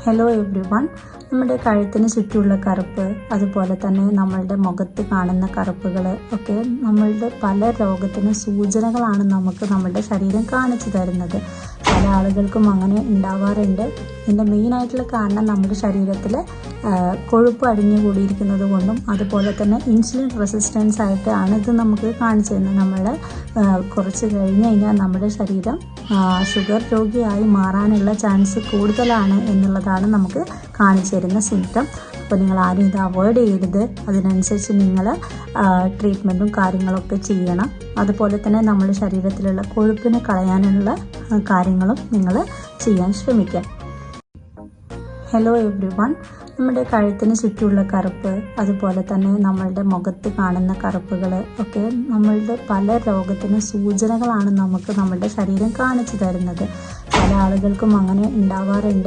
Hello every one. നമ്മുടെ കഴുത്തിന് ചുറ്റുമുള്ള കറുപ്പ്, അതുപോലെ തന്നെ നമ്മളുടെ മുഖത്ത് കാണുന്ന കറുപ്പുകൾ ഒക്കെ നമ്മളുടെ പല രോഗത്തിനും സൂചനകളാണ് നമുക്ക് നമ്മളുടെ ശരീരം കാണിച്ചു തരുന്നത്. പല ആളുകൾക്കും അങ്ങനെ ഉണ്ടാവാറുണ്ട്. ഇതിൻ്റെ മെയിനായിട്ടുള്ള കാരണം നമ്മുടെ ശരീരത്തിൽ കൊഴുപ്പ് അടിഞ്ഞുകൂടിയിരിക്കുന്നത് കൊണ്ടും അതുപോലെ തന്നെ ഇൻസുലിൻ റെസിസ്റ്റൻസ് ആയിട്ടാണ് ഇത് നമുക്ക് കാണിച്ചു തരുന്നത്. നമ്മൾ കുറച്ച് കഴിഞ്ഞ് കഴിഞ്ഞാൽ നമ്മുടെ ശരീരം ഷുഗർ രോഗിയായി മാറാനുള്ള ചാൻസ് കൂടുതലാണ് എന്നുള്ളതാണ് നമുക്ക് കാണിച്ചു തരുന്ന സിംറ്റം. അപ്പോൾ നിങ്ങൾ ആരും ഇത് അവോയ്ഡ് ചെയ്യരുത്. അതിനനുസരിച്ച് നിങ്ങൾ ട്രീറ്റ്മെൻറ്റും കാര്യങ്ങളൊക്കെ ചെയ്യണം. അതുപോലെ തന്നെ നമ്മുടെ ശരീരത്തിലുള്ള കൊഴുപ്പിനെ കളയാനുള്ള കാര്യങ്ങളും നിങ്ങൾ ചെയ്യാൻ ശ്രമിക്കാം. Hello every one. നമ്മുടെ കഴുത്തിന് ചുറ്റുമുള്ള കറുപ്പ്, അതുപോലെ തന്നെ നമ്മളുടെ മുഖത്ത് കാണുന്ന കറുപ്പുകൾ ഒക്കെ നമ്മളുടെ പല രോഗത്തിനും സൂചനകളാണ് നമുക്ക് നമ്മളുടെ ശരീരം കാണിച്ചു തരുന്നത്. പല ആളുകൾക്കും അങ്ങനെ ഉണ്ടാവാറുണ്ട്.